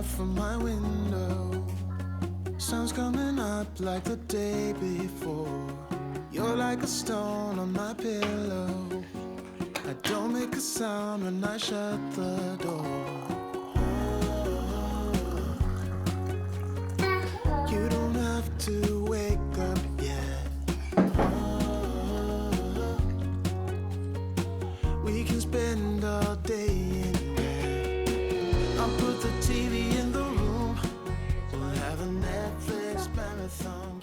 from my window. Sun's coming up like the day before. You're like a stone on my pillow. I don't make a sound when I shut the door. You don't have to wake up yet. We can spend all day in bed. I'll put the TV in the room. We'll have a Netflix marathon.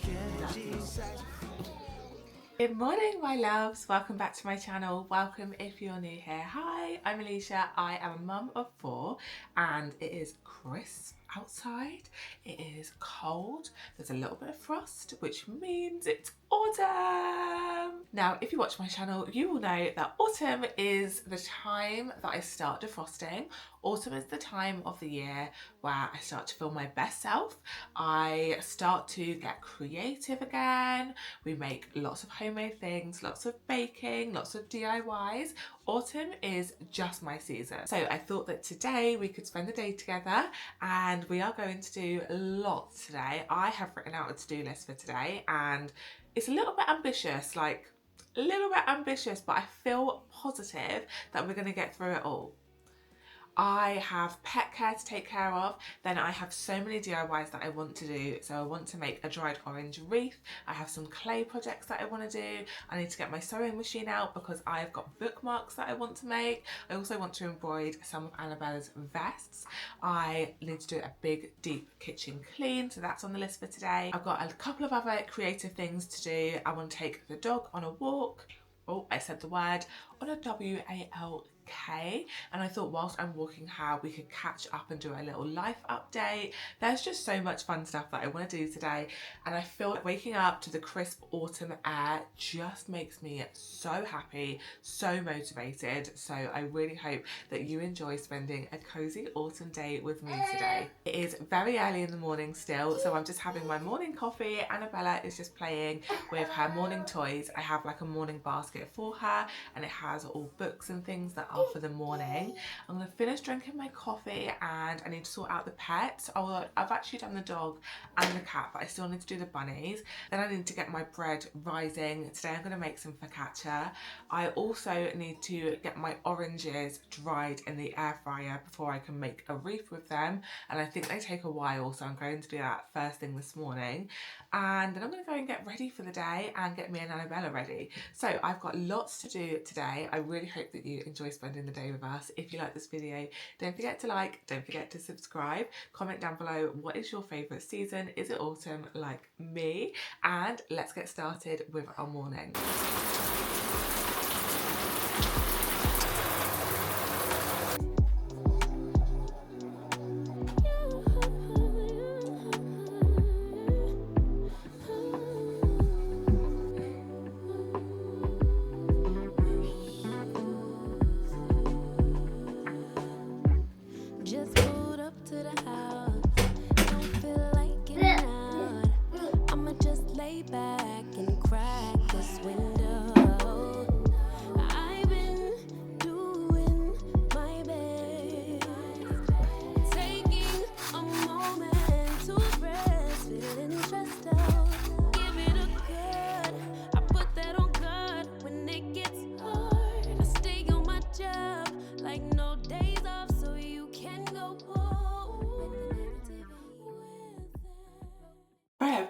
Good morning, my loves. Welcome back to my channel. Welcome if you're new here. Hi, I'm Alicia. I am a mum of 4 and it is crisp outside. It is cold. There's a little bit of frost, which means it's autumn. Now, if you watch my channel, you will know that autumn is the time that I start defrosting. Autumn is the time of the year where I start to feel my best self. I start to get creative again. We make lots of homemade things, lots of baking, lots of DIYs. Autumn is just my season. So I thought that today we could spend the day together, and we are going to do lots today. I have written out a to-do list for today and it's a little bit ambitious, but I feel positive that we're going to get through it all. I have pet care to take care of, then I have so many DIYs that I want to do. So I want to make a dried orange wreath, I have some clay projects that I want to do, I need to get my sewing machine out because I've got bookmarks that I want to make. I also want to embroider some of Annabella's vests. I need to do a big deep kitchen clean, so that's on the list for today. I've got a couple of other creative things to do. I want to take the dog on a walk. Oh, I said the word, on a WALK, and I thought whilst I'm walking her we could catch up and do a little life update. There's just so much fun stuff that I want to do today, and I feel like waking up to the crisp autumn air just makes me so happy, so motivated. So I really hope that you enjoy spending a cozy autumn day with me today. It is very early in the morning still, so I'm just having my morning coffee. Annabella is just playing with her morning toys. I have like a morning basket for her and it has all books and things that are for the morning. I'm going to finish drinking my coffee and I need to sort out the pets. Although I've actually done the dog and the cat, but I still need to do the bunnies. Then I need to get my bread rising. Today I'm going to make some focaccia. I also need to get my oranges dried in the air fryer before I can make a wreath with them, and I think they take a while, so I'm going to do that first thing this morning. And then I'm going to go and get ready for the day and get me and Annabella ready. So I've got lots to do today. I really hope that you enjoy spending the day with us. If you like this video, don't forget to like, don't forget to subscribe, comment down below what is your favourite season. Is it autumn like me? And let's get started with our morning.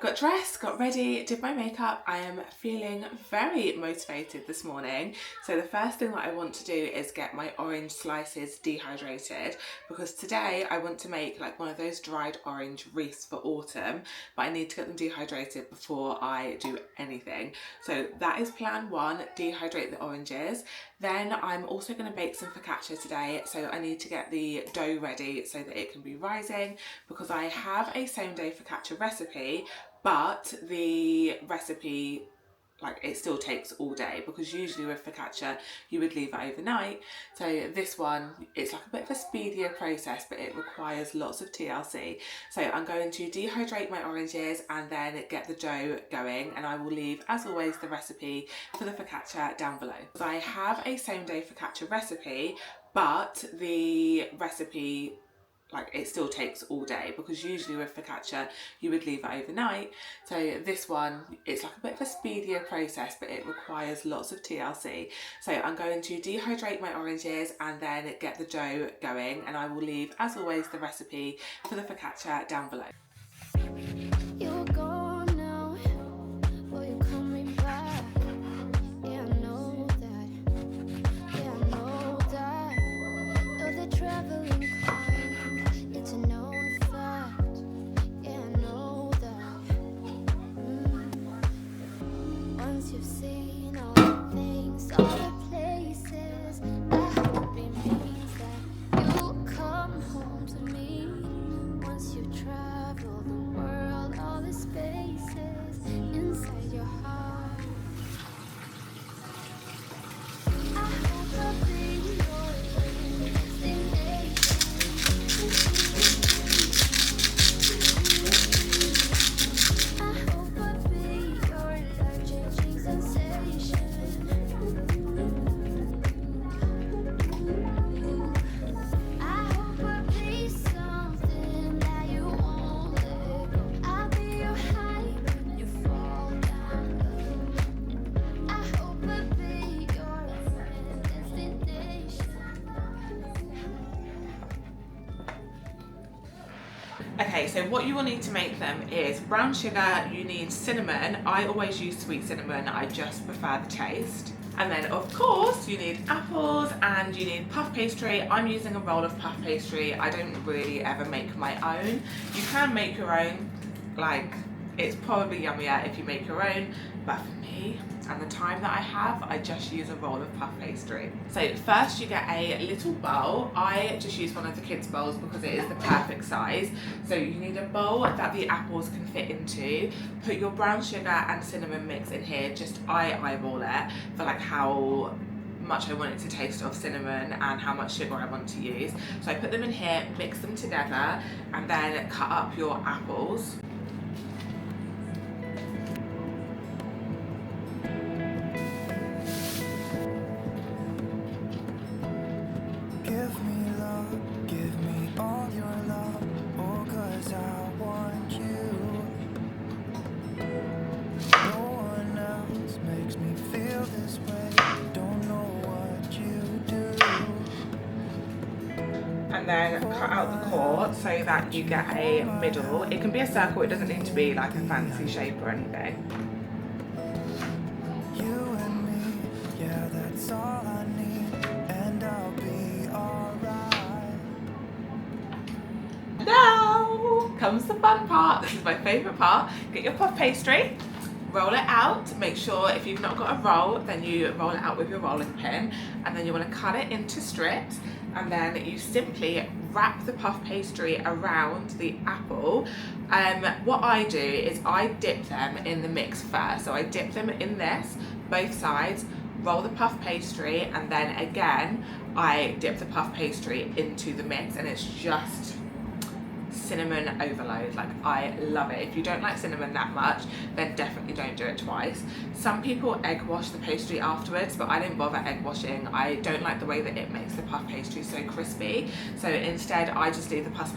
Got dressed, got ready, did my makeup. I am feeling very motivated this morning. So the first thing that I want to do is get my orange slices dehydrated, because today I want to make like one of those dried orange wreaths for autumn, but I need to get them dehydrated before I do anything. So that is plan 1, dehydrate the oranges. Then I'm also going to bake some focaccia today, so I need to get the dough ready so that it can be rising, because I have a same day focaccia recipe, but the recipe, like, it still takes all day, because usually with focaccia you would leave it overnight. So this one, it's like a bit of a speedier process, but it requires lots of TLC. So I'm going to dehydrate my oranges and then get the dough going, and I will leave, as always, the recipe for the focaccia down below. So I have a same day focaccia recipe, but the recipe, like it still takes all day, because usually with focaccia you would leave it overnight. So this one, it's like a bit of a speedier process, but it requires lots of TLC. So I'm going to dehydrate my oranges and then get the dough going, and I will leave, as always, the recipe for the focaccia down below. You're gone now, will you coming back? Yeah, I know that. Yeah, I know that. You're the traveling kind. It's a known fact. Yeah, I know that. Once you've seen all the things, all the places, I hope it means that you'll come home to me. Once you travel the world, all the spaces inside your heart. I hope I'll be your destination. I hope I'll be your life-changing sensation. I hope I'll be something that you won't let go. I'll be your high when you fall down. I hope I'll be your destination. Okay, so what you will need to make them is brown sugar, you need cinnamon. I always use sweet cinnamon, I just prefer the taste. And then of course you need apples and you need puff pastry. I'm using a roll of puff pastry. I don't really ever make my own. You can make your own, like it's probably yummier if you make your own, but for me and the time that I have, I just use a roll of puff pastry. So first you get a little bowl. I just use one of the kids' bowls because it is the perfect size. So you need a bowl that the apples can fit into. Put your brown sugar and cinnamon mix in here. Just I eyeball it for like how much I want it to taste of cinnamon and how much sugar I want to use. So I put them in here, mix them together, and then cut up your apples. Give me love, give me all your love, oh, 'cause I want you. No one else makes me feel this way, don't know what you do. And then cut out the core so that you get a middle. It can be a circle, it doesn't need to be like a fancy shape or anything. You and me, yeah, that's all I need, and I'll be alright. Now comes the fun part. This is my favourite part. Get your puff pastry, roll it out. Make sure if you've not got a roll, then you roll it out with your rolling pin, and then you want to cut it into strips, and then you simply wrap the puff pastry around the apple. What I do is I dip them in the mix first. So I dip them in this, both sides, roll the puff pastry, and then again I dip the puff pastry into the mix, and it's just cinnamon overload. Like, I love it. If you don't like cinnamon that much, then definitely don't do it twice. Some people egg wash the pastry afterwards, but I don't bother egg washing. I don't like the way that it makes the puff pastry so crispy. So instead I just leave the puff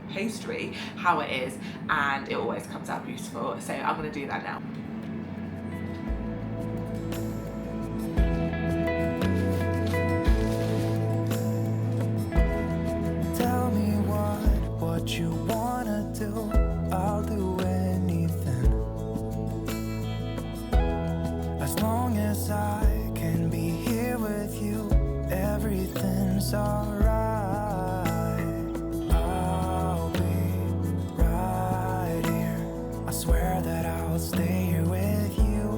pastry how it is, and it always comes out beautiful. So I'm going to do that now. Tell me what you wanna do, I'll do anything. As long as I can be here with you, everything's alright. I'll be right here, I swear that I'll stay here with you.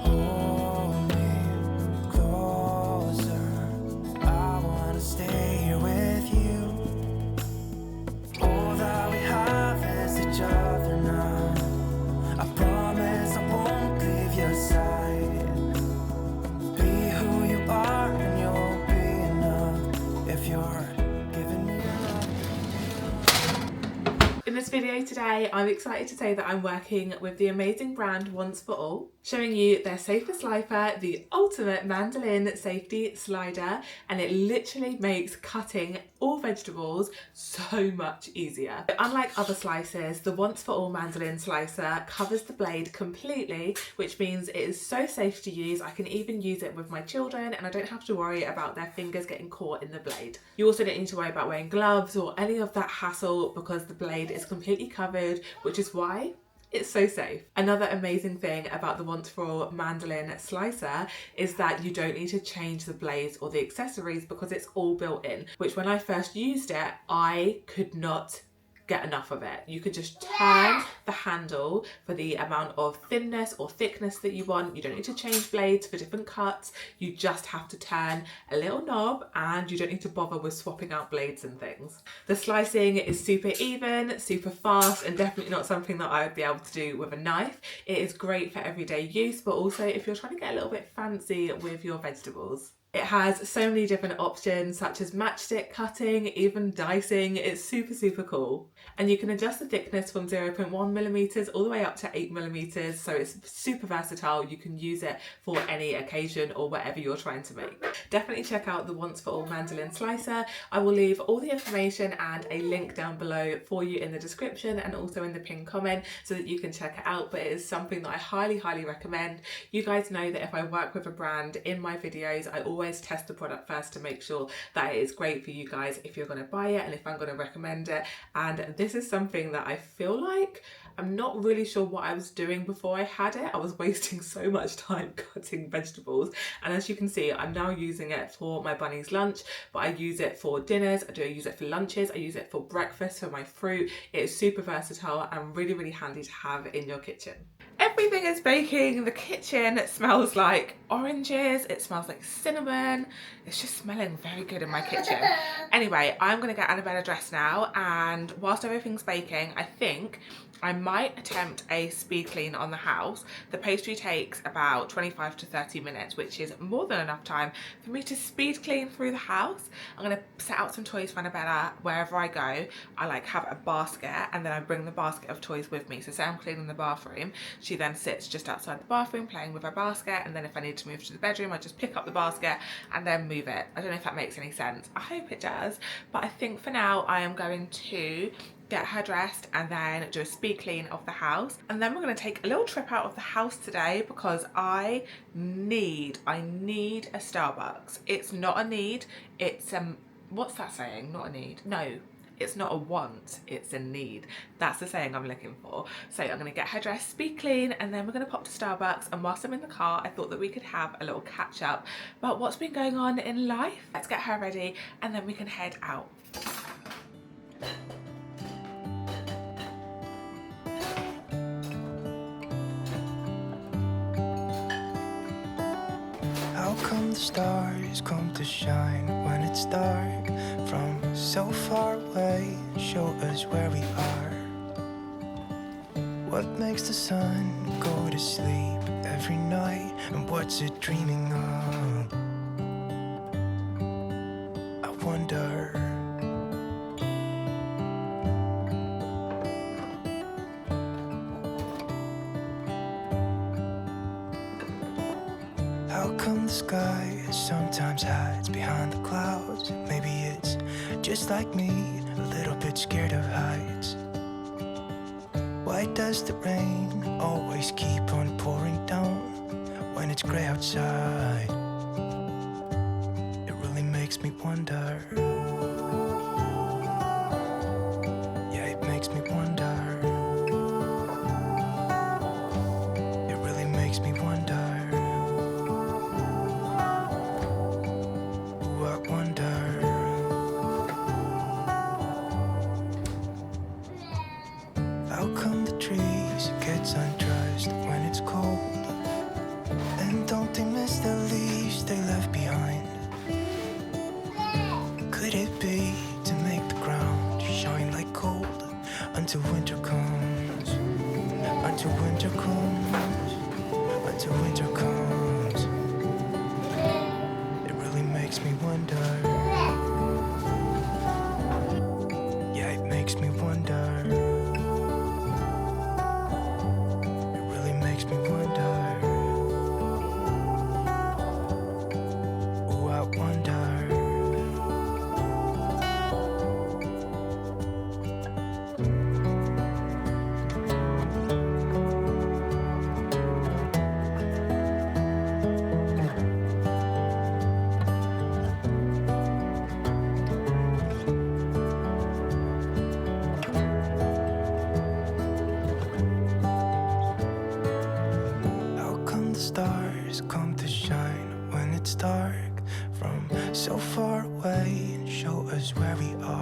Hold me closer, I wanna stay here with you. All that we have is each other now. I promise I won't leave your side. Be who you are and you'll be enough if you're giving me love. In this video today, I'm excited to say that I'm working with the amazing brand Once For All. showing you their Safer Slifer, the ultimate mandolin safety slider, and it literally makes cutting all vegetables so much easier. Unlike other slicers, the Once for All mandolin slicer covers the blade completely, which means it is so safe to use. I can even use it with my children and I don't have to worry about their fingers getting caught in the blade. You also don't need to worry about wearing gloves or any of that hassle because the blade is completely covered, which is why it's so safe. Another amazing thing about the Once for All mandolin slicer is that you don't need to change the blades or the accessories because it's all built in, which when I first used it, I could not get enough of it. You could just turn the handle for the amount of thinness or thickness that you want. You don't need to change blades for different cuts. You just have to turn a little knob and you don't need to bother with swapping out blades and things. The slicing is super even, super fast, and definitely not something that I would be able to do with a knife. It is great for everyday use, but also if you're trying to get a little bit fancy with your vegetables. It has so many different options such as matchstick cutting, even dicing. It's super cool. And you can adjust the thickness from 0.1mm all the way up to 8mm, so it's super versatile. You can use it for any occasion or whatever you're trying to make. Definitely check out the Once for All mandolin slicer. I will leave all the information and a link down below for you in the description and also in the pinned comment so that you can check it out, but it is something that I highly recommend. You guys know that if I work with a brand in my videos, I always test the product first to make sure that it is great for you guys if you're going to buy it and if I'm going to recommend it. And this is something that I feel like I'm not really sure what I was doing before I had it. I was wasting so much time cutting vegetables, and as you can see, I'm now using it for my bunny's lunch, but I use it for dinners, I use it for lunches, I use it for breakfast, for my fruit. It is super versatile and really handy to have in your kitchen. Everything is baking. The kitchen smells like oranges, it smells like cinnamon. It's just smelling very good in my kitchen. Anyway, I'm gonna get Annabella dressed now, and whilst everything's baking, I think I might attempt a speed clean on the house. The pastry takes about 25 to 30 minutes, which is more than enough time for me to speed clean through the house. I'm gonna set out some toys for Annabella. Wherever I go, I like have a basket, and then I bring the basket of toys with me. So say I'm cleaning the bathroom, she then sits just outside the bathroom playing with her basket, and then if I need to move to the bedroom, I just pick up the basket and then move it. I don't know if that makes any sense. I hope it does, but I think for now I am going to get her dressed and then do a speed clean of the house, and then we're going to take a little trip out of the house today because I need a Starbucks. It's not a need, it's what's that saying? Not a need. No, it's not a want, it's a need. That's the saying I'm looking for. So I'm going to get her dressed, speed clean, and then we're going to pop to Starbucks. And whilst I'm in the car, I thought that we could have a little catch up about what's been going on in life. Let's get her ready and then we can head out. How come the stars come to shine when it's dark from so far away? Show us where we are. What makes the sun go to sleep every night, and what's it dreaming of? I wonder. How come the sky sometimes hides behind the clouds? Maybe it's just like me, a little bit scared of heights. Why does the rain always keep on pouring down when it's gray outside? It really makes me wonder. Yeah, it makes me wonder. It really makes me wonder. How come the trees get undressed when it's cold? And don't they miss the leaves they left behind? Could it be to make the ground shine like gold until winter comes? Until winter comes. Until winter comes. It really makes me wonder. Yeah, it makes me wonder. Makes me wonder.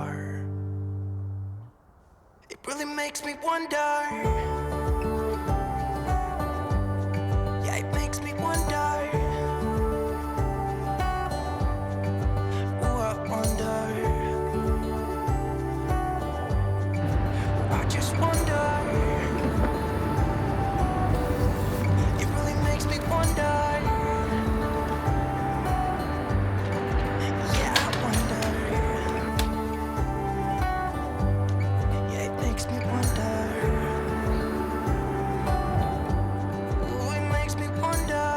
start. It really makes me wonder. Yeah, it makes me wonder. Oh, I wonder. I just wonder. It really makes me wonder. Yeah, I wonder. Yeah, it makes me wonder. Oh, it makes me wonder.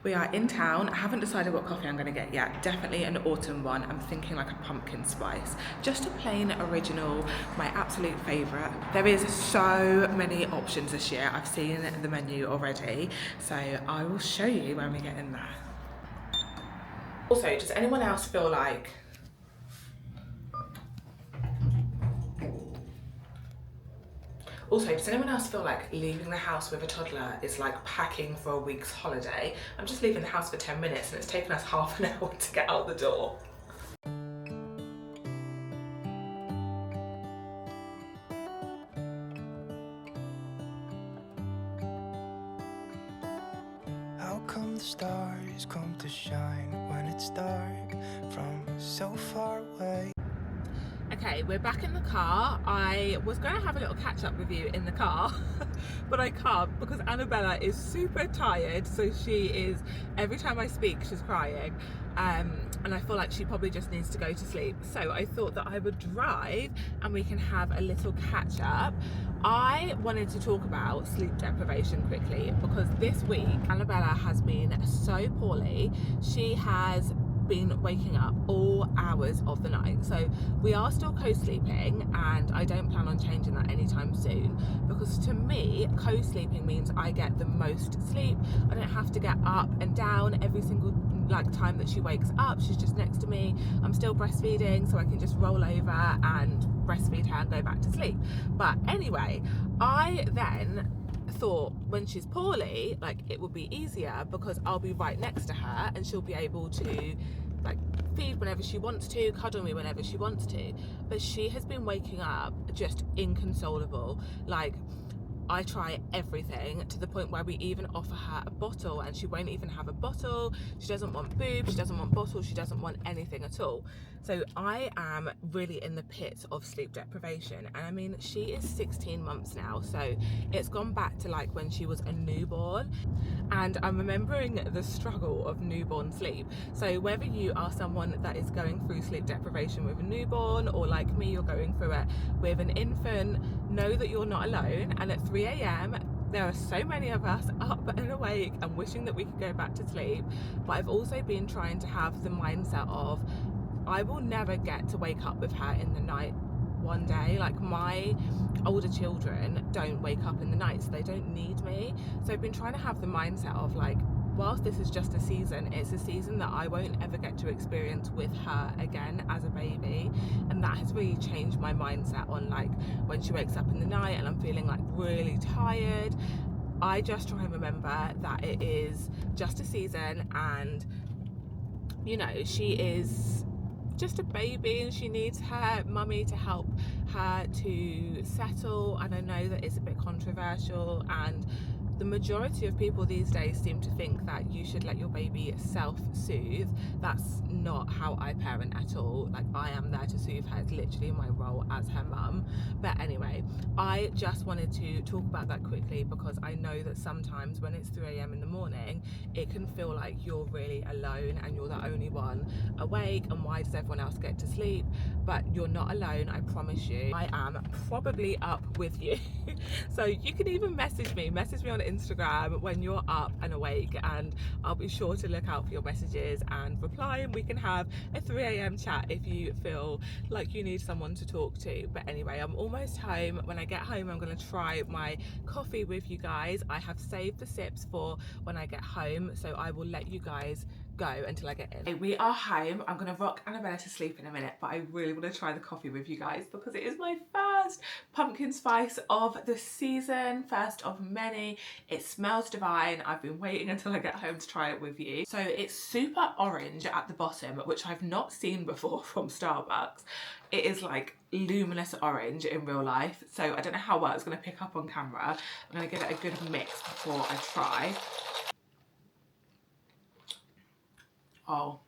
We are in town. I haven't decided what coffee I'm going to get yet. Definitely an autumn one. I'm thinking like a pumpkin spice. Just a plain original, my absolute favourite. There is so many options this year. I've seen the menu already, so I will show you when we get in there. Also, does anyone else feel like leaving the house with a toddler is like packing for a week's holiday? I'm just leaving the house for 10 minutes and it's taken us half an hour to get out the door. How come the stars come to shine when it's dark from so far away? Okay, we're back in the car. I was going to have a little catch up with you in the car, but I can't because Annabella is super tired. So she is, every time I speak, she's crying. And I feel like she probably just needs to go to sleep. So I thought that I would drive and we can have a little catch up. I wanted to talk about sleep deprivation quickly because this week Annabella has been so poorly. She has been waking up all hours of the night. So we are still co-sleeping and I don't plan on changing that anytime soon, because to me co-sleeping means I get the most sleep. I don't have to get up and down every single time that she wakes up. She's just next to me. I'm still breastfeeding, so I can just roll over and breastfeed her and go back to sleep. But anyway, I then thought when she's poorly, like, it would be easier because I'll be right next to her and she'll be able to like feed whenever she wants to, cuddle me whenever she wants to. But she has been waking up just inconsolable. Like, I try everything to the point where we even offer her a bottle and she won't even have a bottle. She doesn't want boobs, she doesn't want bottles, she doesn't want anything at all. So I am really in the pit of sleep deprivation. And I mean, she is 16 months now, so it's gone back to like when she was a newborn. And I'm remembering the struggle of newborn sleep. So whether you are someone that is going through sleep deprivation with a newborn, or like me, you're going through it with an infant, know that you're not alone. And at 3 a.m. there are so many of us up and awake and wishing that we could go back to sleep. But I've also been trying to have the mindset of, I will never get to wake up with her in the night one day. Like, my older children don't wake up in the night, so they don't need me. So I've been trying to have the mindset of like, whilst this is just a season, it's a season that I won't ever get to experience with her again as a baby. And that has really changed my mindset on like when she wakes up in the night and I'm feeling like really tired, I just try and remember that it is just a season, and you know, she is just a baby and she needs her mummy to help her to settle. And I know that it's a bit controversial, and the majority of people these days seem to think that you should let your baby self-soothe. That's not how I parent at all. Like, I am there to soothe her. It's literally my role as her mum. But anyway, I just wanted to talk about that quickly because I know that sometimes when it's 3 a.m. in the morning, it can feel like you're really alone and you're the only one awake, and why does everyone else get to sleep? But you're not alone, I promise you. I am probably up with you. So you can even message me on Instagram when you're up and awake, and I'll be sure to look out for your messages and reply, and we can have a 3 a.m. chat if you feel like you need someone to talk to. But anyway, I'm almost home. When I get home, I'm going to try my coffee with you guys. I have saved the sips for when I get home, so I will let you guys go until I get in. We are home. I'm gonna rock Annabella to sleep in a minute, but I really want to try the coffee with you guys because it is my first pumpkin spice of the season, first of many. It smells divine. I've been waiting until I get home to try it with you. So it's super orange at the bottom, which I've not seen before from Starbucks. It is like luminous orange in real life, so I don't know how well it's going to pick up on camera. I'm going to give it a good mix before I try. Oh,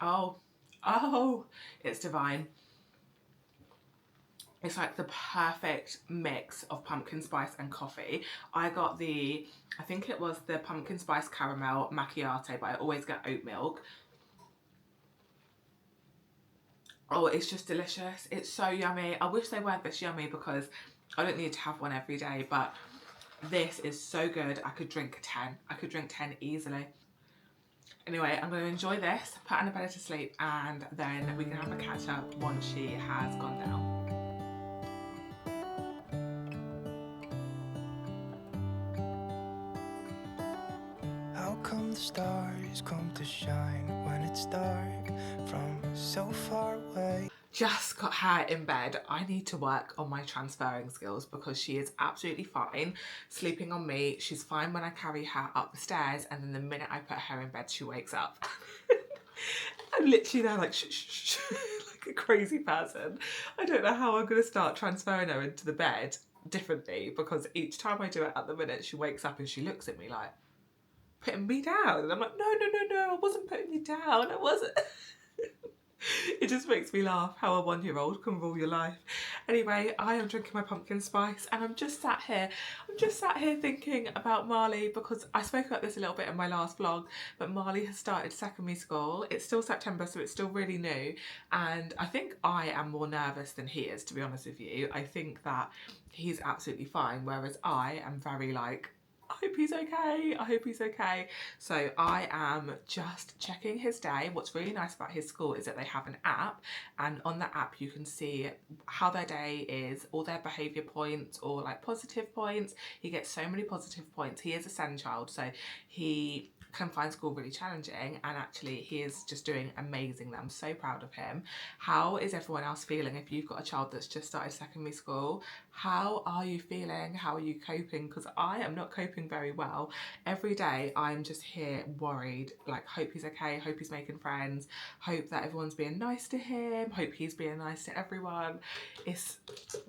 oh, oh, it's divine. It's like the perfect mix of pumpkin spice and coffee. I got the, I think it was the pumpkin spice caramel macchiato, but I always get oat milk. Oh, it's just delicious. It's so yummy. I wish they weren't this yummy because I don't need to have one every day, but this is so good. I could drink 10. I could drink 10 easily. Anyway, I'm going to enjoy this, put Annabella to sleep, and then we can have a catch up once she has gone down. How come the stars come to shine when it's dark from so far away? Just got her in bed. I need to work on my transferring skills because she is absolutely fine sleeping on me. She's fine when I carry her up the stairs, and then the minute I put her in bed, she wakes up. I'm literally there like shh, shh, shh, like a crazy person. I don't know how I'm going to start transferring her into the bed differently because each time I do it at the minute, she wakes up and she looks at me like, putting me down. And I'm like, no, no, no, no, I wasn't putting you down. I wasn't. It just makes me laugh how a 1-year-old can rule your life. Anyway, I am drinking my pumpkin spice and I'm just sat here thinking about Marley because I spoke about this a little bit in my last vlog, but Marley has started secondary school. It's still September, so it's still really new. And I think I am more nervous than he is, to be honest with you. I think that he's absolutely fine, whereas I am very like, I hope he's okay. I hope he's okay. So I am just checking his day. What's really nice about his school is that they have an app, and on the app you can see how their day is, all their behaviour points or like positive points. He gets so many positive points. He is a SEND child, so he can find school really challenging, and actually he is just doing amazing. I'm so proud of him. How is everyone else feeling if you've got a child that's just started secondary school? How are you feeling? How are you coping? Because I am not coping very well. Every day I'm just here worried, like hope he's okay, hope he's making friends, hope that everyone's being nice to him, hope he's being nice to everyone.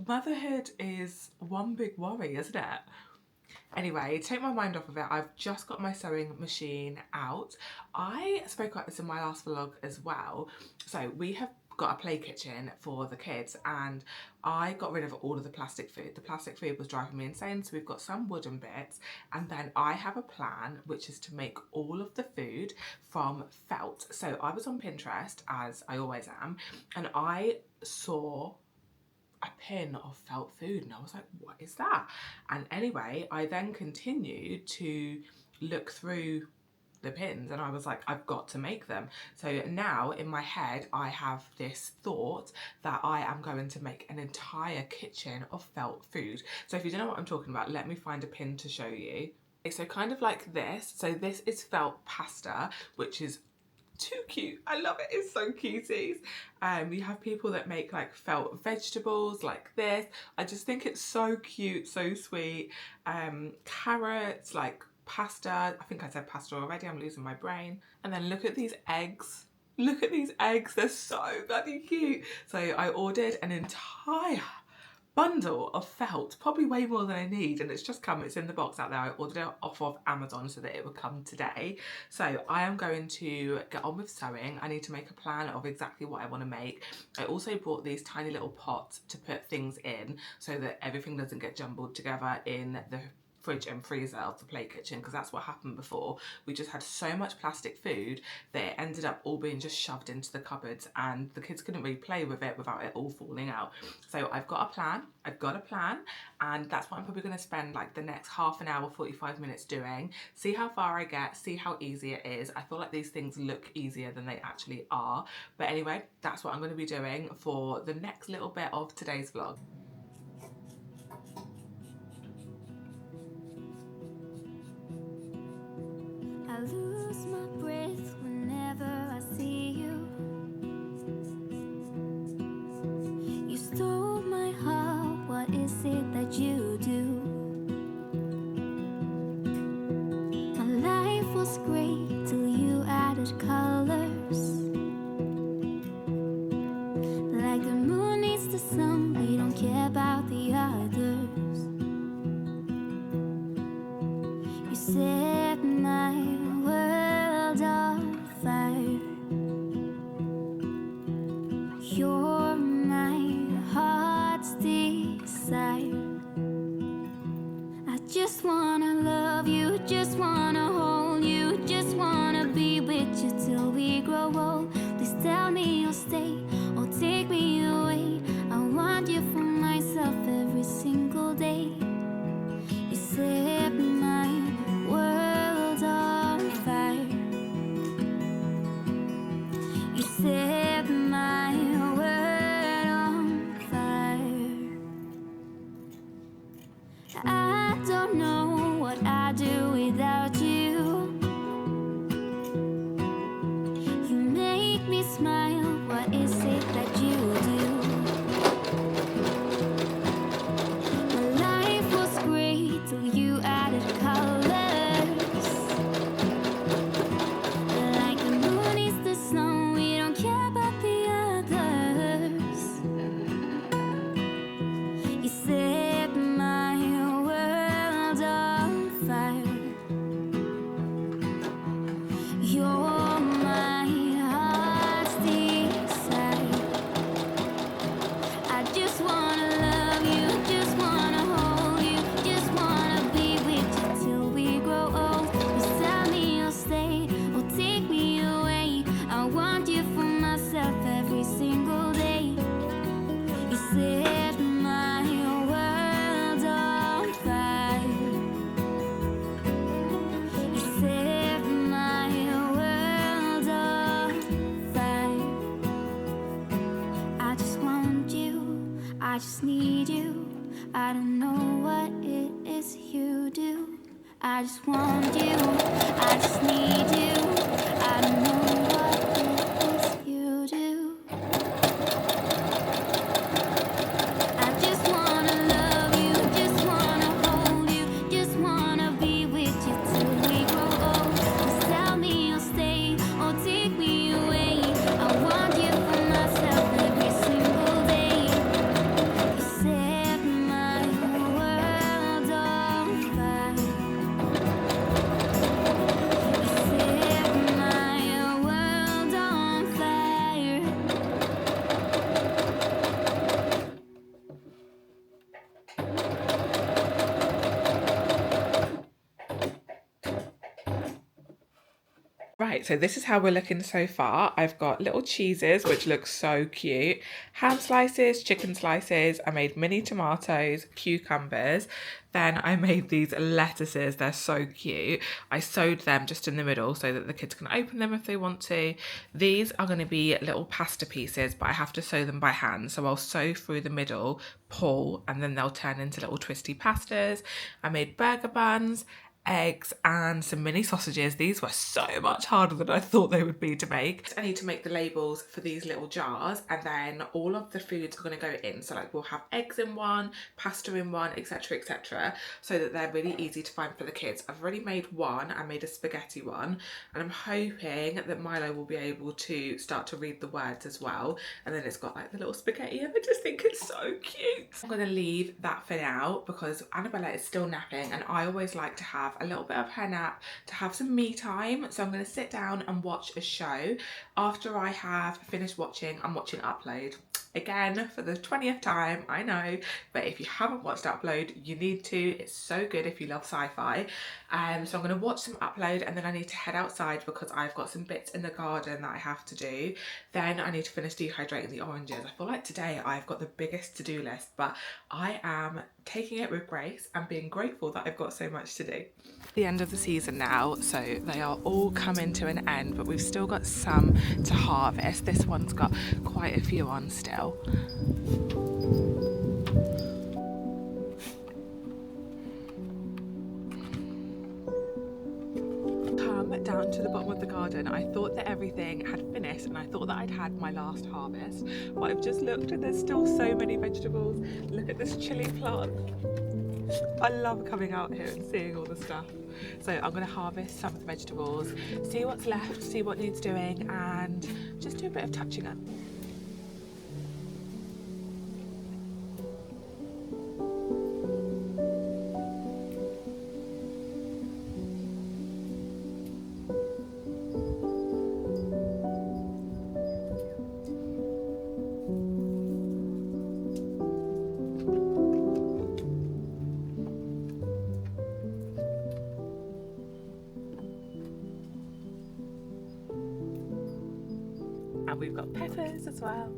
Motherhood is one big worry, isn't it? Anyway, take my mind off of it, I've just got my sewing machine out. I spoke about this in my last vlog as well. So we have got a play kitchen for the kids and I got rid of all of the plastic food. The plastic food was driving me insane, so we've got some wooden bits, and then I have a plan which is to make all of the food from felt. So I was on Pinterest, as I always am, and I saw a pin of felt food and I was like, what is that? And anyway, I then continued to look through the pins and I was like, I've got to make them. So now in my head I have this thought that I am going to make an entire kitchen of felt food. So if you don't know what I'm talking about, let me find a pin to show you. So kind of like this. So this is felt pasta, which is too cute. I love it. It's so cuties. You have people that make like felt vegetables like this. I just think it's so cute, so sweet. Carrots, like pasta. I think I said pasta already. I'm losing my brain. And then look at these eggs. Look at these eggs. They're so bloody cute. So I ordered an entire bundle of felt, probably way more than I need, and it's just come, it's in the box out there. I ordered it off of Amazon so that it would come today. So I am going to get on with sewing. I need to make a plan of exactly what I want to make. I also bought these tiny little pots to put things in so that everything doesn't get jumbled together in the fridge and freezer of the play kitchen, because that's what happened before. We just had so much plastic food that it ended up all being just shoved into the cupboards and the kids couldn't really play with it without it all falling out. So I've got a plan, and that's what I'm probably going to spend like the next half an hour, 45 minutes doing. See how far I get, see how easy it is. I feel like these things look easier than they actually are. But anyway, that's what I'm going to be doing for the next little bit of today's vlog. I lose my breath whenever set my world on fire. You're my heart's desire. I just wanna love you, just wanna hold you, just wanna be with you till we grow old. Please tell me you'll stay or take me away. I want you for myself every single day. You set my world on fire. You set my world on fire. I don't know what I'd do without you. You make me smile, what is it that you do? My life was great till you added colors. Like the moon is the snow, we don't care about the others. You set my world on fire. You're my heart's desire. I just wanna love you, just wanna hold you, just wanna be with you till we grow old. You tell me you'll stay or take me away. I want you for myself every single day. You set my world on fire. You set my world on fire. I just want you, I just need you. I don't know what it is you do. I just want you, I just need you. I don't know what it is you do. I just wanna love you, just wanna hold you, just wanna be with you till we grow old. Just tell me you'll stay or take me away. I want you for myself every single day. You set my world on fire. You set my world on fire. Right, so this is how we're looking so far. I've got little cheeses, which look so cute, ham slices, chicken slices, I made mini tomatoes, cucumbers, then I made these lettuces, they're so cute. I sewed them just in the middle so that the kids can open them if they want to. These are going to be little pasta pieces, but I have to sew them by hand, so I'll sew through the middle, pull, and then they'll turn into little twisty pastas. I made burger buns, eggs and some mini sausages. These were so much harder than I thought they would be to make. I need to make the labels for these little jars, and then all of the foods are going to go in. So like we'll have eggs in one, pasta in one, etc, so that they're really easy to find for the kids. I've already made one. I made a spaghetti one, and I'm hoping that Milo will be able to start to read the words as well, and then it's got like the little spaghetti, and I just think it's so cute. I'm going to leave that for now because Annabella is still napping, and I always like to have a little bit of her nap to have some me time. So I'm going to sit down and watch a show. After I have finished watching, I'm watching Upload again for the 20th time, I know, but if you haven't watched Upload, you need to. It's so good if you love sci-fi. So I'm going to watch some Upload, and then I need to head outside because I've got some bits in the garden that I have to do. Then I need to finish dehydrating the oranges. I feel like today I've got the biggest to-do list, but I am taking it with grace and being grateful that I've got so much to do. The end of the season now, so they are all coming to an end, but we've still got some to harvest. This one's got quite a few on still. Come down to the bottom of the garden. I thought that everything had finished and I thought that I'd had my last harvest, but I've just looked and there's still so many vegetables. Look at this chili plant. I love coming out here and seeing all the stuff. So I'm going to harvest some of the vegetables, see what's left, see what needs doing, and just do a bit of touching up. And we've got peppers as well.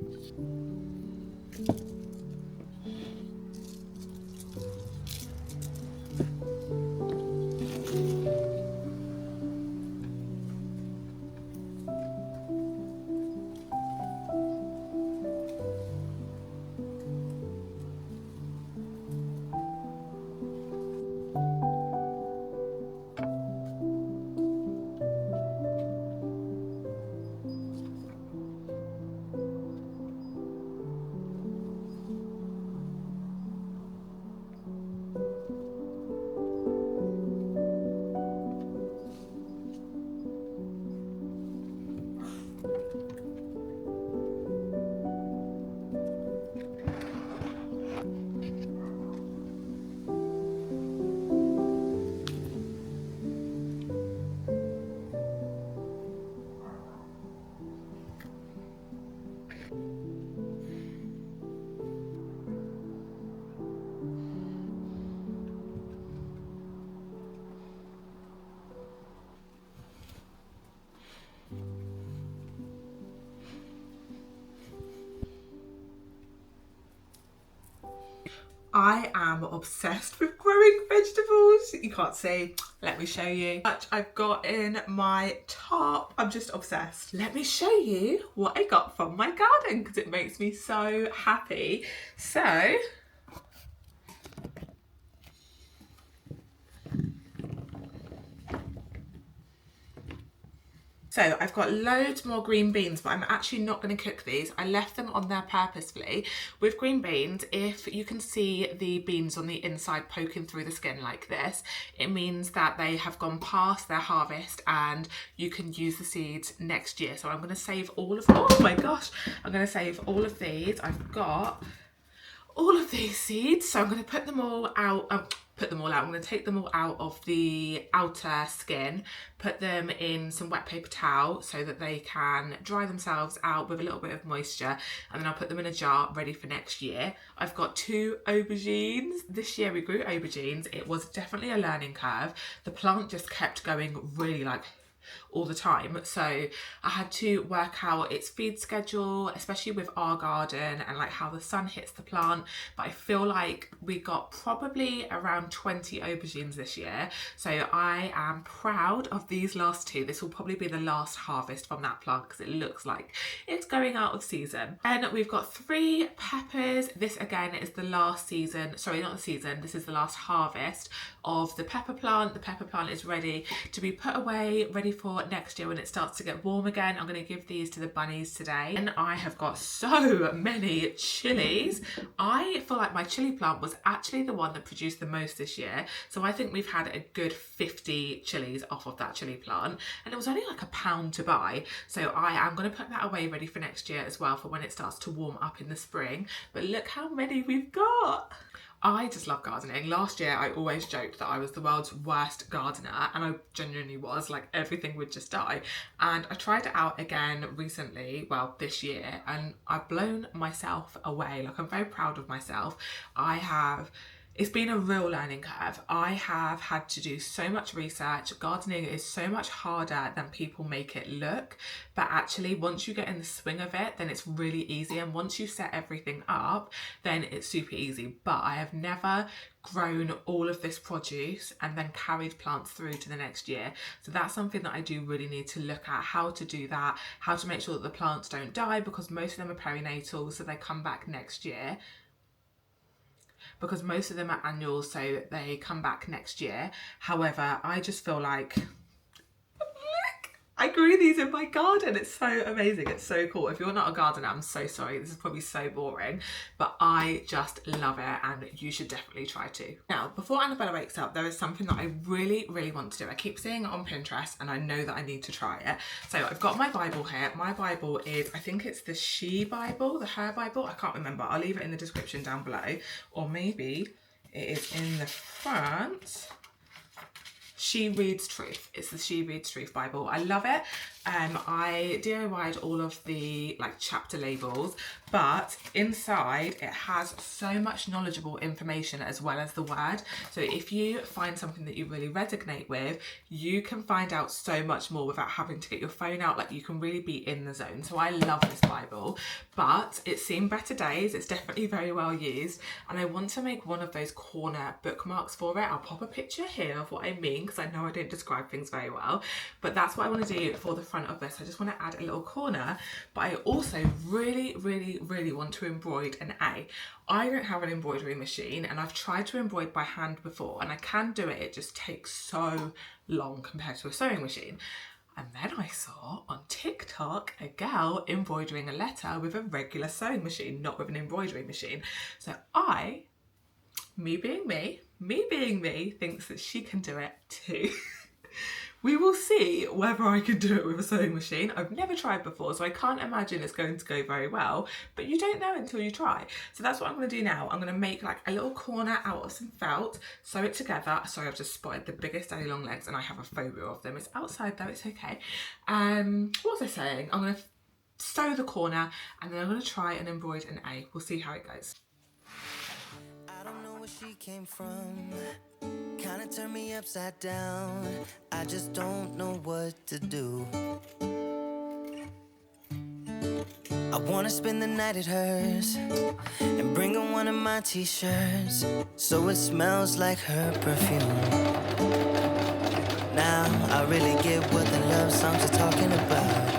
I am obsessed with growing vegetables. You can't see. Let me show you what I've got in my top. I'm just obsessed. Let me show you what I got from my garden because it makes me so happy. So I've got loads more green beans, but I'm actually not going to cook these. I left them on there purposefully. With green beans, if you can see the beans on the inside poking through the skin like this, it means that they have gone past their harvest and you can use the seeds next year. So I'm going to save all of, oh my gosh, I'm going to save all of these. I've got all of these seeds, so I'm going to put them all out. I'm going to take them all out of the outer skin, put them in some wet paper towel so that they can dry themselves out with a little bit of moisture, and then I'll put them in a jar ready for next year. I've got 2 aubergines. This year we grew aubergines. It was definitely a learning curve. The plant just kept going really all the time, so I had to work out its feed schedule, especially with our garden, and how the sun hits the plant. But I feel like we got probably around 20 aubergines this year, so I am proud of these last 2. This will probably be the last harvest from that plant because it looks like it's going out of season. And we've got 3 peppers. This again is the last season, sorry, not the season, this is the last harvest of the pepper plant. The pepper plant is ready to be put away, ready for next year when it starts to get warm again. I'm going to give these to the bunnies today. And I have got so many chilies. I feel like my chili plant was actually the one that produced the most this year, so I think we've had a good 50 chilies off of that chili plant, and it was only like £1 to buy, so I am going to put that away ready for next year as well for when it starts to warm up in the spring. But look how many we've got. I just love gardening. Last year I always joked that I was the world's worst gardener, and I genuinely was. Everything would just die. And I tried it out again recently, well, this year, and I've blown myself away. I'm very proud of myself. It's been a real learning curve. I have had to do so much research. Gardening is so much harder than people make it look, but actually once you get in the swing of it, then it's really easy, and once you set everything up, then it's super easy. But I have never grown all of this produce and then carried plants through to the next year. So that's something that I do really need to look at, how to do that, how to make sure that the plants don't die, because most of them are perinatal, so they come back next year. Because most of them are annuals, so they come back next year. However, I just feel like, I grew these in my garden. It's so amazing. It's so cool. If you're not a gardener, I'm so sorry. This is probably so boring, but I just love it, and you should definitely try to. Now, before Annabella wakes up, there is something that I really, really want to do. I keep seeing it on Pinterest, and I know that I need to try it. So I've got my Bible here. My Bible is, I think it's the She Bible, the Her Bible. I can't remember. I'll leave it in the description down below, or maybe it is in the front. She Reads Truth. It's the She Reads Truth Bible. I love it. I DIY'd all of the like chapter labels, but inside it has so much knowledgeable information as well as the word. So if you find something that you really resonate with, you can find out so much more without having to get your phone out. Like, you can really be in the zone. So I love this Bible, but it's seen better days. It's definitely very well used, and I want to make one of those corner bookmarks for it. I'll pop a picture here of what I mean, because I know I don't describe things very well, but that's what I want to do for the front of this. I just want to add a little corner, but I also really want to embroider an A. I don't have an embroidery machine, and I've tried to embroider by hand before, and I can do it. It just takes so long compared to a sewing machine. And then I saw on TikTok a gal embroidering a letter with a regular sewing machine, not with an embroidery machine. So me being me, thinks that she can do it too. We will see whether I can do it with a sewing machine. I've never tried before, so I can't imagine it's going to go very well, but you don't know until you try. So that's what I'm going to do now. I'm going to make like a little corner out of some felt, sew it together. Sorry, I've just spotted the biggest daddy long legs, and I have a phobia of them. It's outside though, it's okay. What was I saying? I'm going to sew the corner, and then I'm going to try and embroider an A. We'll see how it goes. I don't know where she came from. Kinda turned me upside down. I just don't know what to do. I wanna spend the night at hers and bring her one of my t-shirts so it smells like her perfume. Now I really get what the love songs are talking about,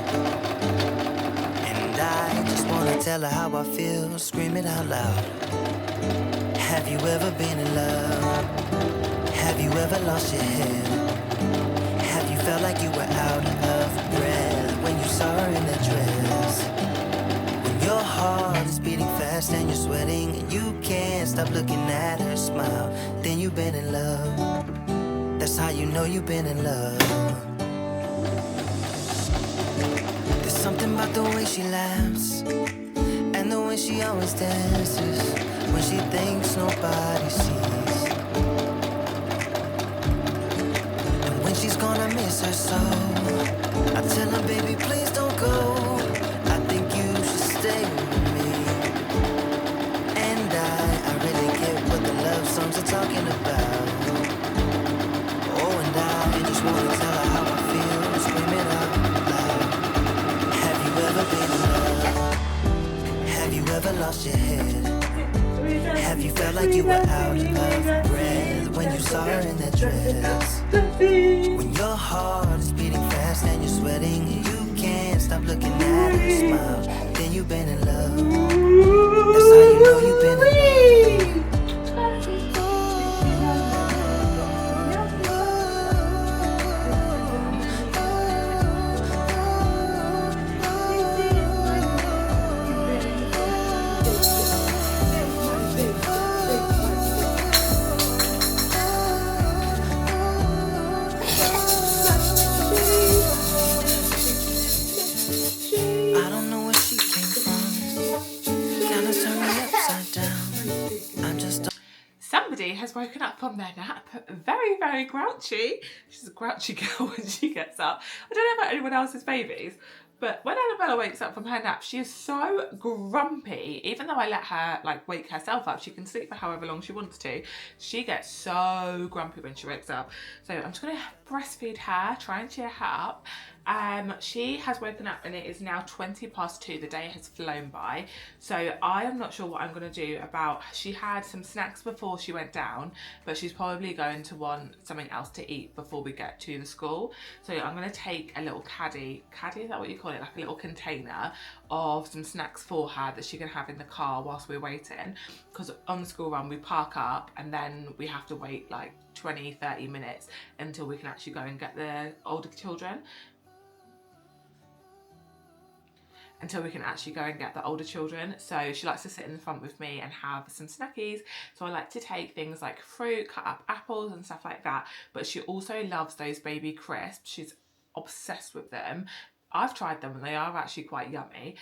and I just wanna tell her how I feel, scream it out loud. Have you ever been in love? Have you ever lost your head? Have you felt like you were out of breath when you saw her in that dress? When your heart is beating fast and you're sweating and you can't stop looking at her smile, then you've been in love. That's how you know you've been in love. There's something about the way she laughs and the way she always dances when she thinks nobody sees. She's gonna miss her so. I tell her, baby, please don't go. I think you should stay with me. And I really get what the love songs are talking about. Oh, and I just wanna tell her how I feel, scream it out loud. Have you ever been in love? Have you ever lost your head? Have you felt like you were out of breath when you saw her in that dress? When your heart is beating fast and you're sweating and you can't stop looking at her smile, then you've been in love. That's how you know you've been in love. Somebody has woken up from their nap, very grouchy. She's a grouchy girl when she gets up. I don't know about anyone else's babies, but when Annabella wakes up from her nap, she is so grumpy. Even though I let her like wake herself up, she can sleep for however long she wants to. She gets so grumpy when she wakes up. So I'm just gonna breastfeed her, try and cheer her up. She has woken up and it is now 2:20. The day has flown by. So I am not sure what I'm going to do about, she had some snacks before she went down, but she's probably going to want something else to eat before we get to the school. So I'm going to take a little caddy, is that what you call it? Like a little container of some snacks for her that she can have in the car whilst we're waiting. Because on the school run we park up and then we have to wait like 20-30 minutes until we can actually go and get the older children. So she likes to sit in the front with me and have some snackies. So I like to take things like fruit, cut up apples and stuff like that. But she also loves those baby crisps. She's obsessed with them. I've tried them and they are actually quite yummy,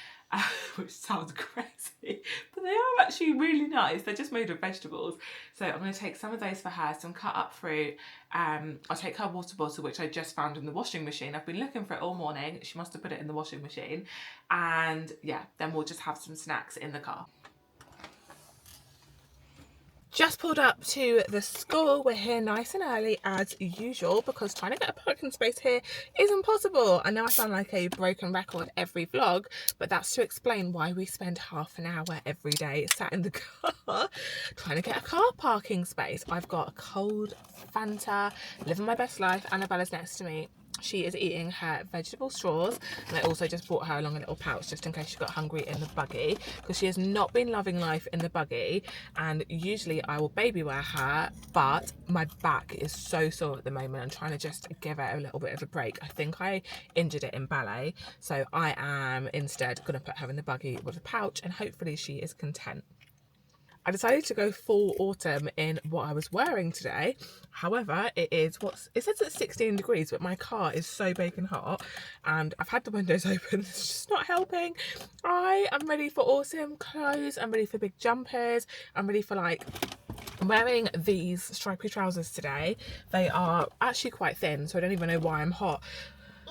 which sounds crazy, but they are actually really nice. They're just made of vegetables. So I'm going to take some of those for her, some cut up fruit. I'll take her water bottle, which I just found in the washing machine. I've been looking for it all morning. She must have put it in the washing machine. And yeah, then we'll just have some snacks in the car. Just pulled up to the school. We're here nice and early as usual because trying to get a parking space here is impossible. I know I sound like a broken record every vlog, but that's to explain why we spend half an hour every day sat in the car trying to get a car parking space. I've got a cold Fanta, living my best life. Annabella's next to me. She is eating her vegetable straws, and I also just brought her along a little pouch just in case she got hungry in the buggy, because she has not been loving life in the buggy. And usually I will baby wear her, but my back is so sore at the moment. I'm trying to just give it a little bit of a break. I think I injured it in ballet, so I am instead going to put her in the buggy with a pouch, and hopefully she is content. I decided to go full autumn in what I was wearing today. However, it says it's 16 degrees, but my car is so baking hot and I've had the windows open. It's just not helping. I am ready for autumn clothes. I'm ready for big jumpers. I'm ready for I'm wearing these stripy trousers today. They are actually quite thin, so I don't even know why I'm hot.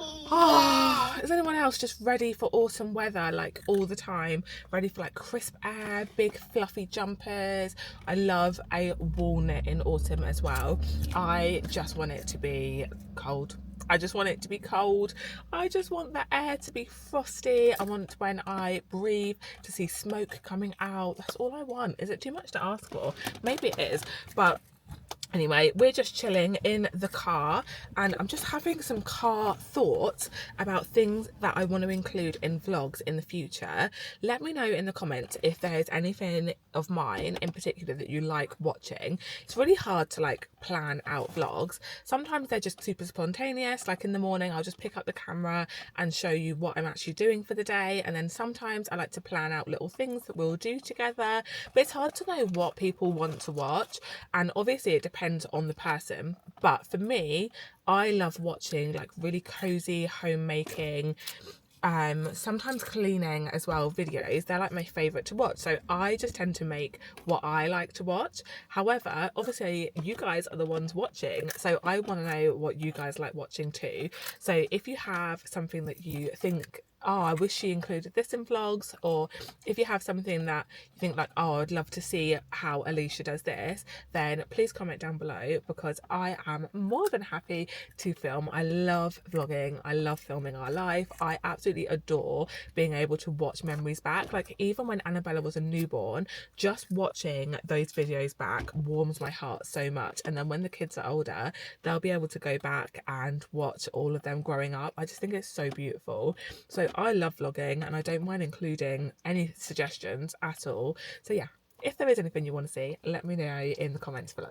Oh, is anyone else just ready for autumn weather, like all the time? Ready for like crisp air, big fluffy jumpers? I love a wool knit in autumn as well. I just want it to be cold. I just want it to be cold. I just want the air to be frosty. I want when I breathe to see smoke coming out. That's all I want. Is it too much to ask for? Maybe it is, but anyway, we're just chilling in the car and I'm just having some car thoughts about things that I want to include in vlogs in the future. Let me know in the comments if there's anything of mine in particular that you like watching. It's really hard to plan out vlogs. Sometimes they're just super spontaneous, like in the morning I'll just pick up the camera and show you what I'm actually doing for the day, and then sometimes I like to plan out little things that we'll do together, but it's hard to know what people want to watch, and obviously it depends on the person. But for me, I love watching really cozy homemaking, sometimes cleaning as well videos. They're my favorite to watch, so I just tend to make what I like to watch. However, obviously you guys are the ones watching, so I want to know what you guys like watching too. So if you have something that you think, oh, I wish she included this in vlogs, or if you have something that you think oh, I'd love to see how Alicia does this, then please comment down below, because I am more than happy to film. I love vlogging. I love filming our life. I absolutely adore being able to watch memories back. Even when Annabella was a newborn, just watching those videos back warms my heart so much. And then when the kids are older, they'll be able to go back and watch all of them growing up. I just think it's so beautiful. So I love vlogging and I don't mind including any suggestions at all. So yeah, if there is anything you want to see, let me know in the comments below.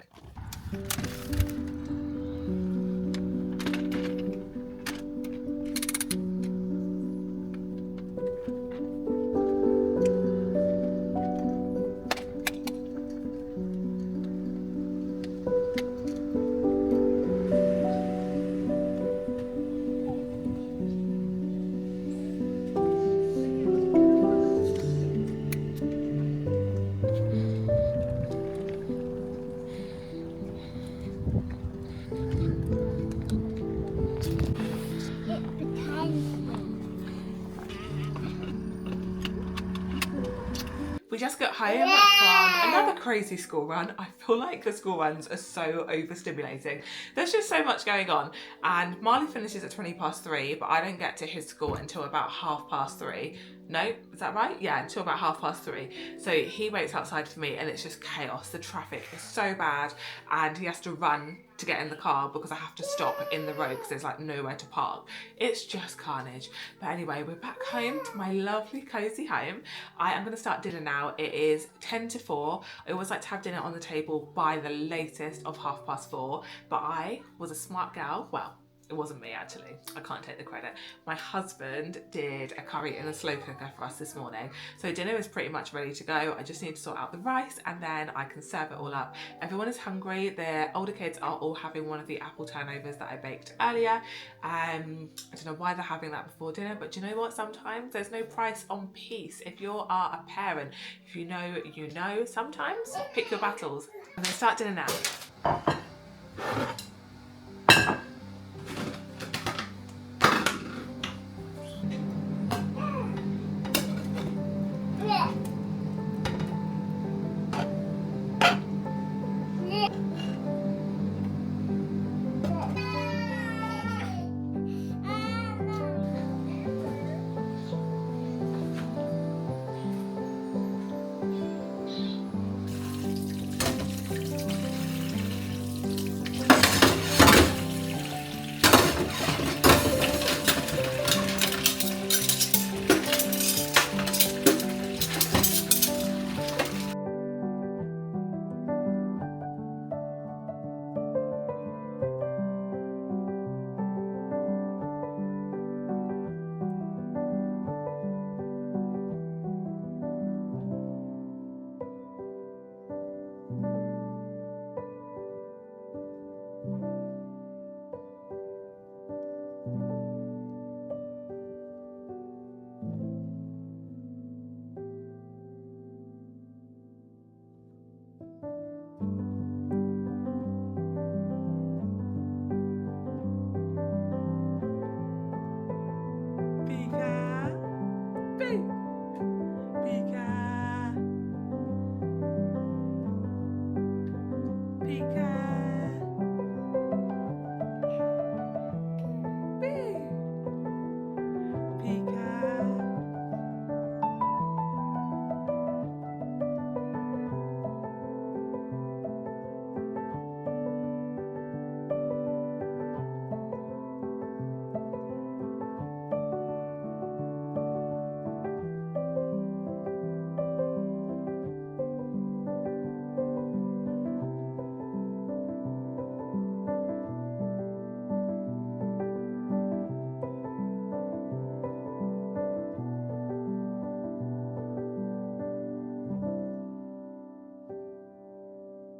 We just got home from another crazy school run. I feel like the school runs are so overstimulating. There's just so much going on. And Marley finishes at 3:20, but I don't get to his school until about 3:30. No, is that right? Yeah, until about 3:30. So he waits outside for me and it's just chaos. The traffic is so bad and he has to run to get in the car because I have to stop in the road because there's nowhere to park. It's just carnage. But anyway, we're back home to my lovely cozy home. I am going to start dinner now. It is 4:10. I always like to have dinner on the table by the latest of 4:30, but I was a smart gal. Well, it wasn't me actually, I can't take the credit. My husband did a curry in the slow cooker for us this morning. So dinner is pretty much ready to go. I just need to sort out the rice and then I can serve it all up. Everyone is hungry. The older kids are all having one of the apple turnovers that I baked earlier. I don't know why they're having that before dinner, but do you know what? Sometimes there's no price on peace. If you are a parent, if you know, you know, sometimes pick your battles. I'm gonna start dinner now.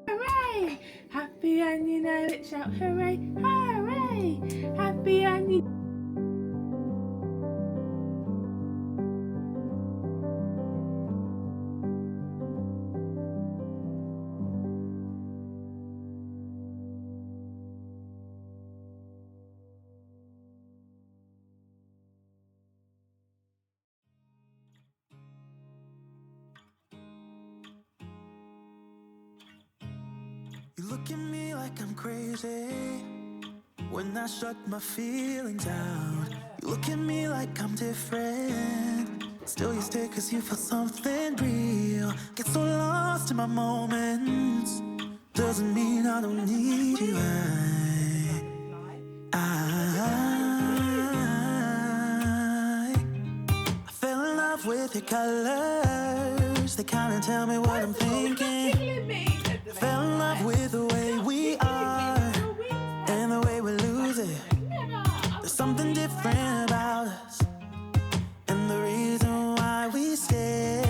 Hooray! Happy and you know it, shout hooray, hooray! Happy and you You look at me like I'm crazy when I shut my feelings out. You look at me like I'm different, still you stay cause you feel something real. Get so lost in my moments, doesn't mean I don't need you. I fell in love with your colors, they kinda tell me what I'm thinking. I fell in love with the way we are and the way we lose it. There's something different about us and the reason why we stay.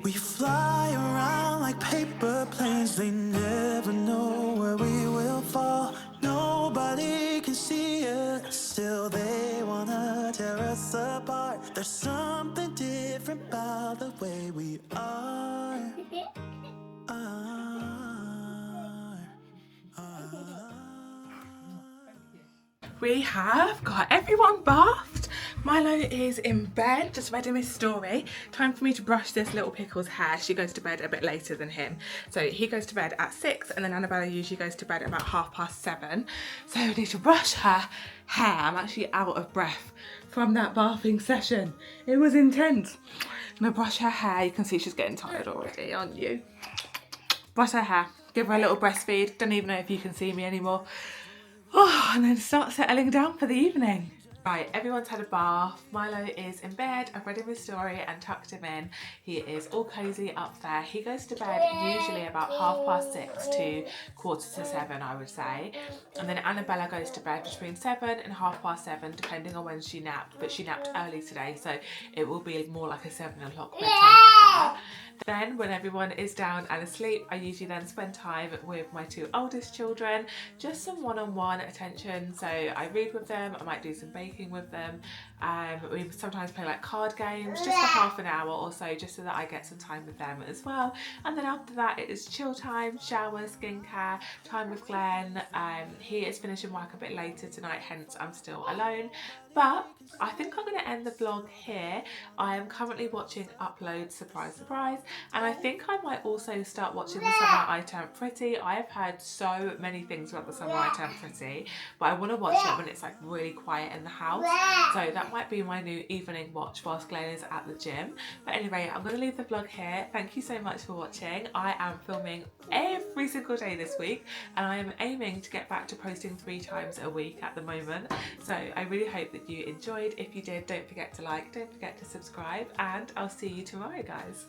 We fly around like paper planes, they never know where we will fall. Nobody can see us, still they wanna tear us apart. There's something different about the way we are. We have got everyone bathed. Milo is in bed, just reading his story. Time for me to brush this little pickle's hair. She goes to bed a bit later than him. So he goes to bed at 6 and then Annabella usually goes to bed at about 7:30. So I need to brush her hair. I'm actually out of breath from that bathing session. It was intense. I'm gonna brush her hair. You can see she's getting tired already, aren't you? Brush her hair, give her a little breastfeed. Don't even know if you can see me anymore. Oh, and then start settling down for the evening. Right, everyone's had a bath. Milo is in bed. I've read him his story and tucked him in. He is all cozy up there. He goes to bed usually about 6:30 to 6:45, I would say. And then Annabella goes to bed between 7 and 7:30, depending on when she napped. But she napped early today, so it will be more like a 7 o'clock bedtime for her. Then when everyone is down and asleep, I usually then spend time with my 2 oldest children, just some one-on-one attention. So I read with them, I might do some baking with them. We sometimes play like card games just for half an hour or so, just so that I get some time with them as well. And then after that it is chill time, shower, skincare, time with Glenn. He is finishing work a bit later tonight, hence I'm still alone. But I think I'm going to end the vlog here. I am currently watching Upload, surprise, surprise. And I think I might also start watching The Summer I Turned Pretty. I have heard so many things about The Summer I Turned Pretty, but I want to watch it when it's like really quiet in the house. So that might be my new evening watch whilst Glenn is at the gym. But anyway, I'm going to leave the vlog here. Thank you so much for watching. I am filming every single day this week, and I am aiming to get back to posting 3 times a week at the moment. So I really hope that you enjoyed. If you did, don't forget to like, don't forget to subscribe, and I'll see you tomorrow, guys.